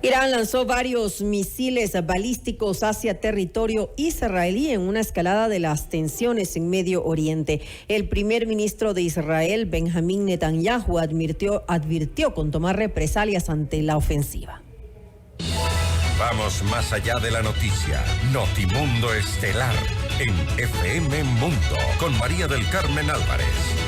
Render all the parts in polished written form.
Irán lanzó varios misiles balísticos hacia territorio israelí en una escalada de las tensiones en Medio Oriente. El primer ministro de Israel, Benjamín Netanyahu, advirtió con tomar represalias ante la ofensiva. Vamos más allá de la noticia. Notimundo Estelar en FM Mundo con María del Carmen Álvarez.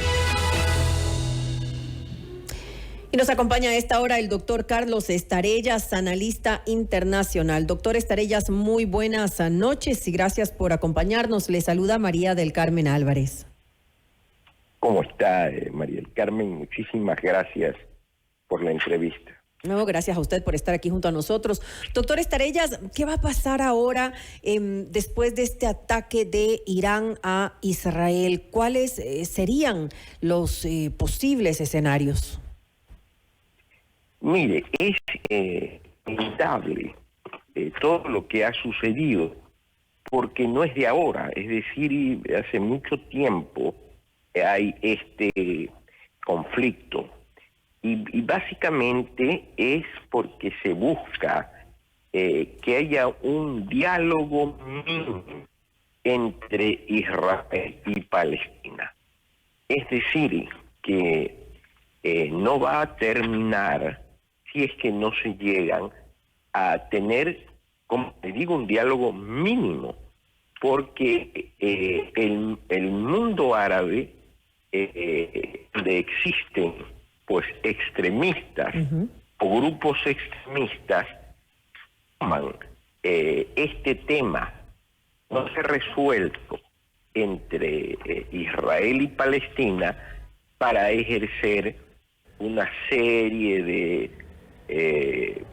Y nos acompaña a esta hora el doctor Carlos Estarellas, analista internacional. Doctor Estarellas, muy buenas noches y gracias por acompañarnos. Le saluda María del Carmen Álvarez. ¿Cómo está, María del Carmen? Muchísimas gracias por la entrevista. No, gracias a usted por estar aquí junto a nosotros. Doctor Estarellas, ¿qué va a pasar ahora después de este ataque de Irán a Israel? ¿Cuáles serían los posibles escenarios? Mire, es lamentable todo lo que ha sucedido, porque no es de ahora, es decir, hace mucho tiempo hay este conflicto. Y básicamente es porque se busca que haya un diálogo mínimo entre Israel y Palestina. Es decir, que no va a terminar si es que no se llegan a tener, como te digo, un diálogo mínimo, porque el mundo árabe, donde existen pues extremistas o grupos extremistas, toman este tema no se ha resuelto entre Israel y Palestina para ejercer una serie de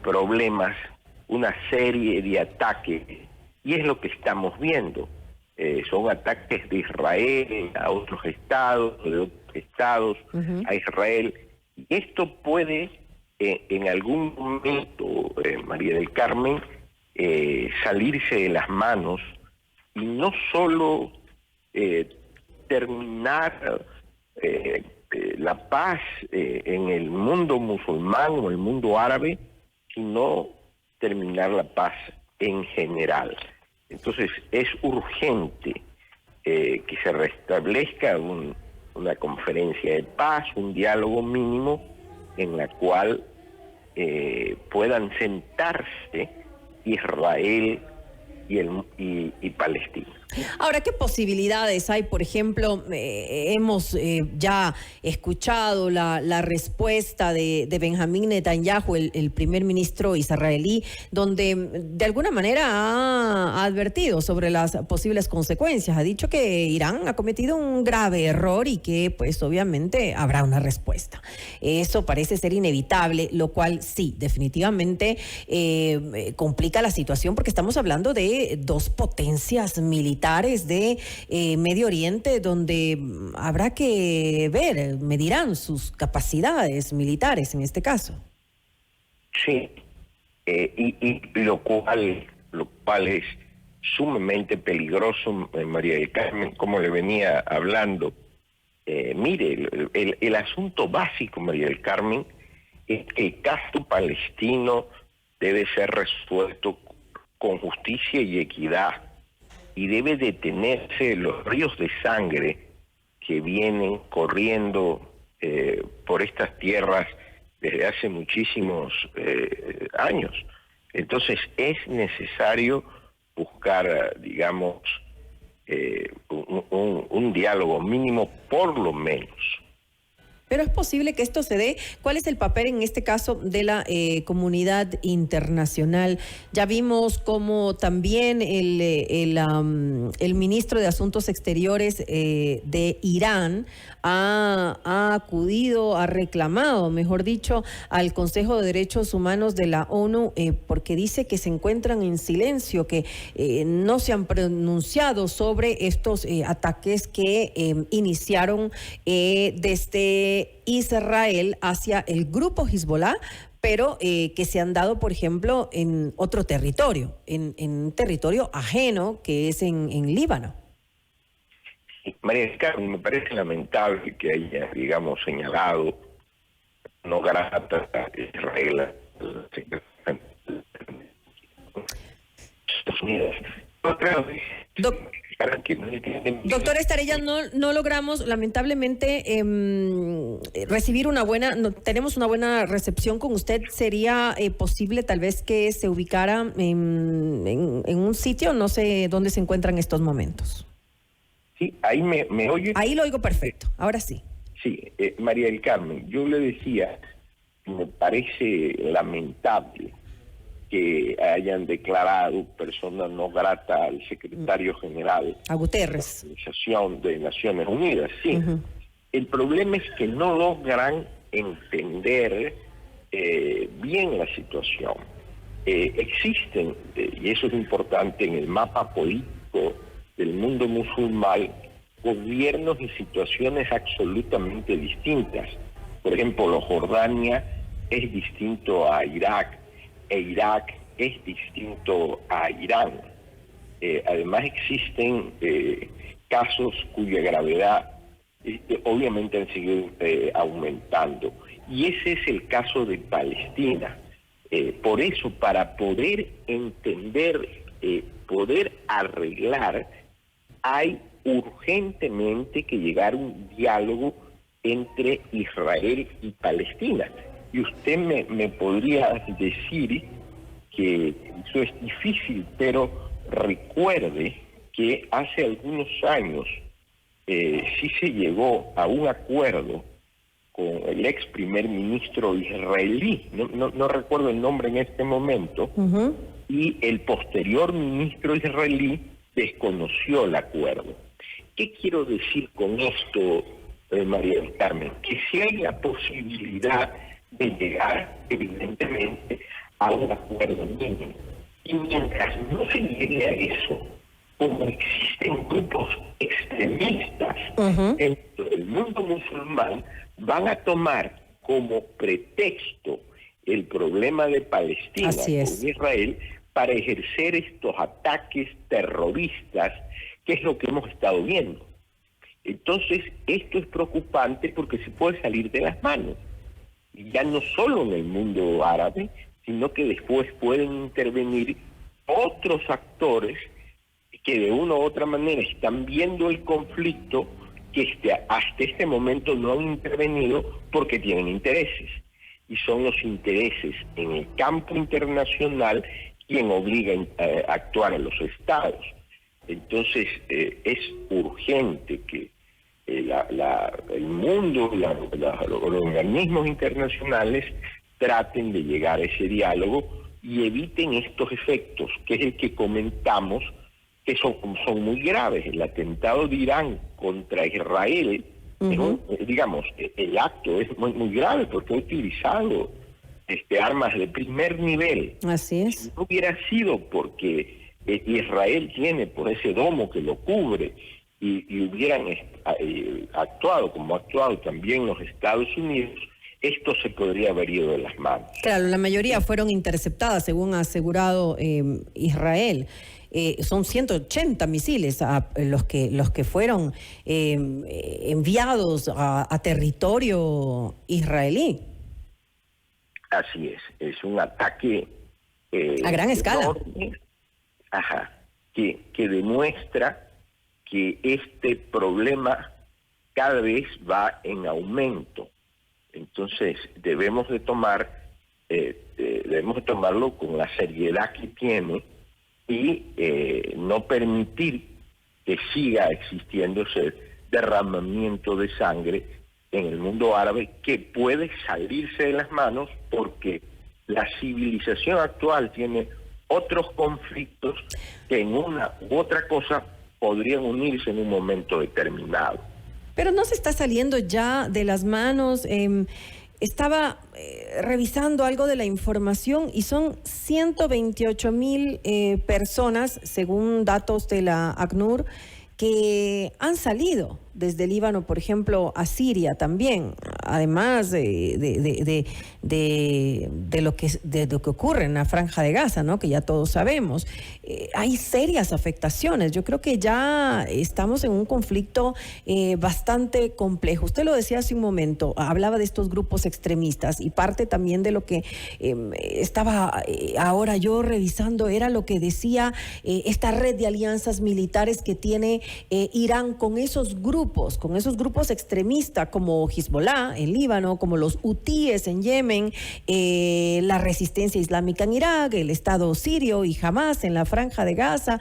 problemas, una serie de ataques, y es lo que estamos viendo. Son ataques de Israel a otros estados, de otros estados a Israel. Y esto puede, en algún momento, María del Carmen, salirse de las manos y no solo terminar la paz en el mundo musulmán o el mundo árabe, sino terminar la paz en general. Entonces es urgente que se restablezca una conferencia de paz, un diálogo mínimo en la cual puedan sentarse Israel y Palestina. Ahora, ¿qué posibilidades hay? Por ejemplo, hemos ya escuchado la respuesta de Benjamín Netanyahu, el primer ministro israelí, donde de alguna manera ha advertido sobre las posibles consecuencias. Ha dicho que Irán ha cometido un grave error y que pues obviamente habrá una respuesta. Eso parece ser inevitable, lo cual sí, definitivamente complica la situación porque estamos hablando de dos potencias militares de Medio Oriente donde habrá que ver, medirán sus capacidades militares en este caso. Sí, y lo cual es sumamente peligroso, María del Carmen, como le venía hablando. Mire, el asunto básico, María del Carmen, es que el caso palestino debe ser resuelto con justicia y equidad, y debe detenerse los ríos de sangre que vienen corriendo por estas tierras desde hace muchísimos años. Entonces es necesario buscar, digamos, un diálogo mínimo por lo menos. Pero es posible que esto se dé. ¿Cuál es el papel en este caso de la comunidad internacional? Ya vimos cómo también el ministro de Asuntos Exteriores de Irán ha acudido, ha reclamado, mejor dicho, al Consejo de Derechos Humanos de la ONU porque dice que se encuentran en silencio, que no se han pronunciado sobre estos ataques que iniciaron desde Israel hacia el grupo Hezbollah, pero que se han dado, por ejemplo, en otro territorio, en territorio ajeno, que es en Líbano. María del Carmen, me parece lamentable que haya, digamos, señalado no grata a Israel Estados Unidos. Otra vez, para que no entienden. Doctor Estarella, no logramos, lamentablemente, recibir una buena, tenemos una buena recepción con usted. ¿Sería posible tal vez que se ubicara en un sitio? No sé dónde se encuentra en estos momentos. Sí, ahí me oye. Ahí lo oigo perfecto, ahora sí. Sí, María del Carmen, yo le decía, me parece lamentable que hayan declarado persona no grata al secretario general a Guterres, de la Organización de Naciones Unidas. Sí, el problema es que no logran entender bien la situación. Existen, y eso es importante, en el mapa político del mundo musulmán, gobiernos y situaciones absolutamente distintas. Por ejemplo, Jordania es distinto a Irak, e Irak es distinto a Irán. Además existen casos cuya gravedad obviamente han seguido aumentando. Y ese es el caso de Palestina. Por eso, para poder entender, poder arreglar, hay urgentemente que llegar a un diálogo entre Israel y Palestina. Y usted me podría decir que eso es difícil, pero recuerde que hace algunos años sí se llegó a un acuerdo con el ex primer ministro israelí, no recuerdo el nombre en este momento, y el posterior ministro israelí desconoció el acuerdo. ¿Qué quiero decir con esto, María del Carmen? Que si hay la posibilidad de llegar, evidentemente, a un acuerdo mínimo. Y mientras no se llegue a eso, como existen grupos extremistas dentro del mundo musulmán, van a tomar como pretexto el problema de Palestina con Israel para ejercer estos ataques terroristas, que es lo que hemos estado viendo. Entonces, esto es preocupante porque se puede salir de las manos. Y ya no solo en el mundo árabe, sino que después pueden intervenir otros actores que de una u otra manera están viendo el conflicto, que hasta este momento no han intervenido porque tienen intereses. Y son los intereses en el campo internacional quien obliga a actuar a los estados. Entonces, es urgente que el mundo, los organismos internacionales traten de llegar a ese diálogo y eviten estos efectos, que es el que comentamos, que son muy graves. El atentado de Irán contra Israel, digamos, el acto es muy grave porque ha utilizado armas de primer nivel. Así es. Si no hubiera sido porque Israel tiene por ese domo que lo cubre y hubieran actuado como ha actuado también los Estados Unidos, esto se podría haber ido de las manos. Claro, la mayoría fueron interceptadas, según ha asegurado Israel. Son 180 misiles los que fueron enviados a territorio israelí. Así es un ataque a gran escala, enorme, que demuestra que este problema cada vez va en aumento. Entonces debemos de tomarlo con la seriedad que tiene y no permitir que siga existiendo ese derramamiento de sangre en el mundo árabe, que puede salirse de las manos porque la civilización actual tiene otros conflictos que en una u otra cosa podrían unirse en un momento determinado. Pero no se está saliendo ya de las manos. Estaba revisando algo de la información y son 128,000 personas, según datos de la ACNUR, que han salido desde Líbano, por ejemplo, a Siria también, además de lo que ocurre en la Franja de Gaza, ¿no? Que ya todos sabemos. Hay serias afectaciones. Yo creo que ya estamos en un conflicto bastante complejo. Usted lo decía hace un momento, hablaba de estos grupos extremistas y parte también de lo que estaba ahora yo revisando era lo que decía esta red de alianzas militares que tiene Irán con esos grupos extremistas como Hezbollah en Líbano, como los hutíes en Yemen, la resistencia islámica en Irak, el Estado sirio y Hamas en la Franja de Gaza.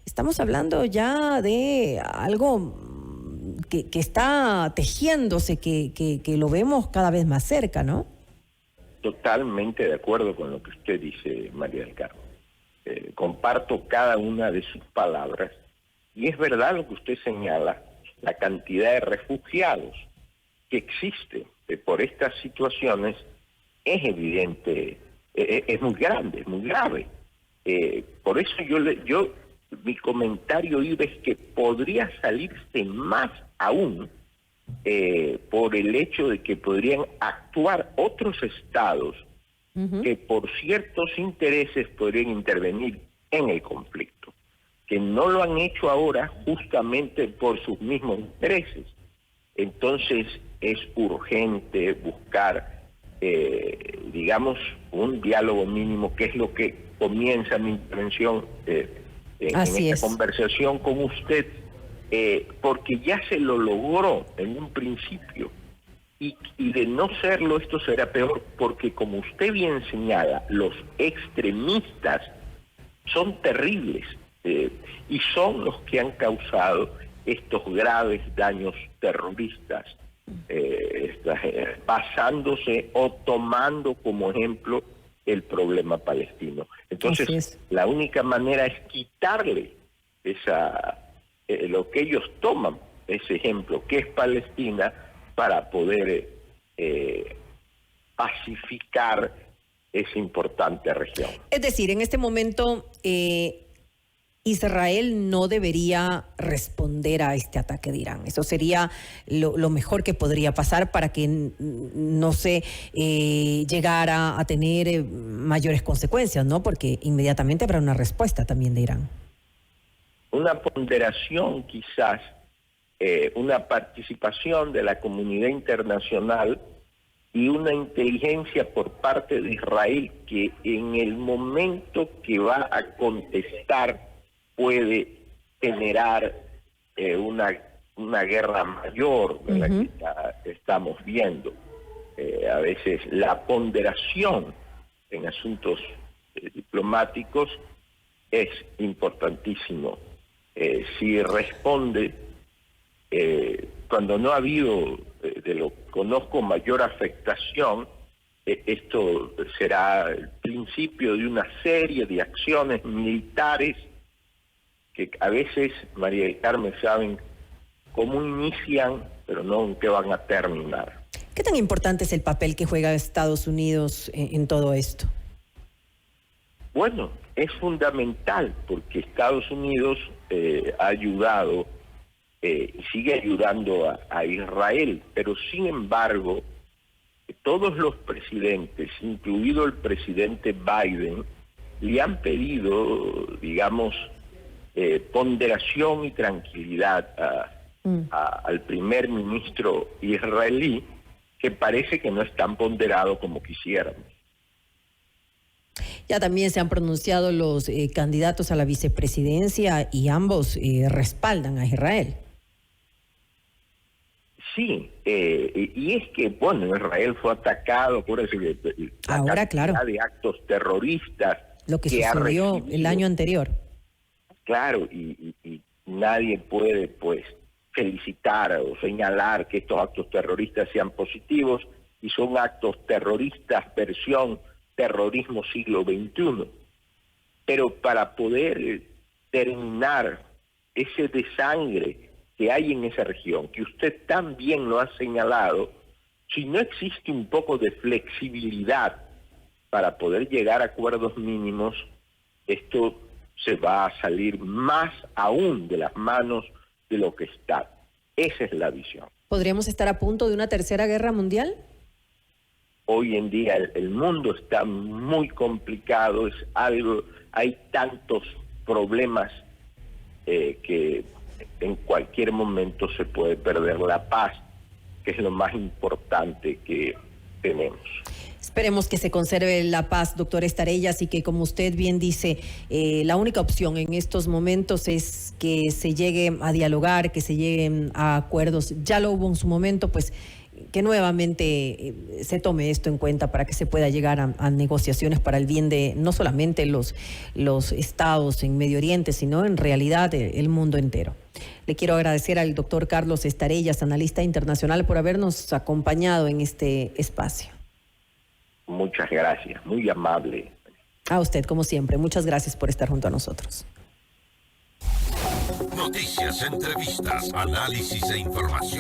Estamos hablando ya de algo que está tejiéndose, que lo vemos cada vez más cerca, ¿no? Totalmente de acuerdo con lo que usted dice, María del Carmen. Comparto cada una de sus palabras y es verdad lo que usted señala, la cantidad de refugiados que existe por estas situaciones es evidente, es muy grande, es muy grave. Por eso mi comentario iba es que podría salirse más aún por el hecho de que podrían actuar otros estados que por ciertos intereses podrían intervenir en el conflicto, que no lo han hecho ahora justamente por sus mismos intereses. Entonces es urgente buscar, digamos, un diálogo mínimo, que es lo que comienza mi intervención en esta conversación con usted, porque ya se lo logró en un principio. Y de no serlo, esto será peor, porque como usted bien señala, los extremistas son terribles y son los que han causado estos graves daños terroristas, basándose o tomando como ejemplo el problema palestino. Entonces, la única manera es quitarle lo que ellos toman, ese ejemplo, que es Palestina, para poder pacificar esa importante región. Es decir, en este momento Israel no debería responder a este ataque de Irán. Eso sería lo mejor que podría pasar para que no se llegara a tener mayores consecuencias, ¿no? Porque inmediatamente habrá una respuesta también de Irán. Una ponderación quizás, una participación de la comunidad internacional y una inteligencia por parte de Israel que en el momento que va a contestar puede generar una guerra mayor de la que estamos viendo. A veces la ponderación en asuntos diplomáticos es importantísimo. Si responde cuando no ha habido, de lo que conozco, mayor afectación, esto será el principio de una serie de acciones militares que a veces, María del Carmen, saben cómo inician, pero no en qué van a terminar. ¿Qué tan importante es el papel que juega Estados Unidos en todo esto? Bueno, es fundamental porque Estados Unidos ha ayudado y sigue ayudando a Israel, pero sin embargo, todos los presidentes, incluido el presidente Biden, le han pedido, digamos, ponderación y tranquilidad al primer ministro israelí, que parece que no es tan ponderado como quisiéramos. Ya también se han pronunciado los candidatos a la vicepresidencia y ambos respaldan a Israel. Sí, y es que, bueno, Israel fue atacado por ahora, claro, de actos terroristas. Lo que sucedió el año anterior. Claro, y nadie puede, pues, felicitar o señalar que estos actos terroristas sean positivos, y son actos terroristas versión terrorismo siglo XXI. Pero para poder terminar ese desangre que hay en esa región, que usted también lo ha señalado, si no existe un poco de flexibilidad para poder llegar a acuerdos mínimos, esto se va a salir más aún de las manos de lo que está. Esa es la visión. ¿Podríamos estar a punto de una tercera guerra mundial? Hoy en día el mundo está muy complicado, hay tantos problemas que en cualquier momento se puede perder la paz, que es lo más importante que tenemos. Esperemos que se conserve la paz, doctor Estarellas, y que, como usted bien dice, la única opción en estos momentos es que se llegue a dialogar, que se lleguen a acuerdos. Ya lo hubo en su momento, pues que nuevamente se tome esto en cuenta para que se pueda llegar a negociaciones para el bien de no solamente los estados en Medio Oriente, sino en realidad el mundo entero. Le quiero agradecer al doctor Carlos Estarellas, analista internacional, por habernos acompañado en este espacio. Muchas gracias, muy amable. A usted, como siempre, muchas gracias por estar junto a nosotros. Noticias, entrevistas, análisis e información.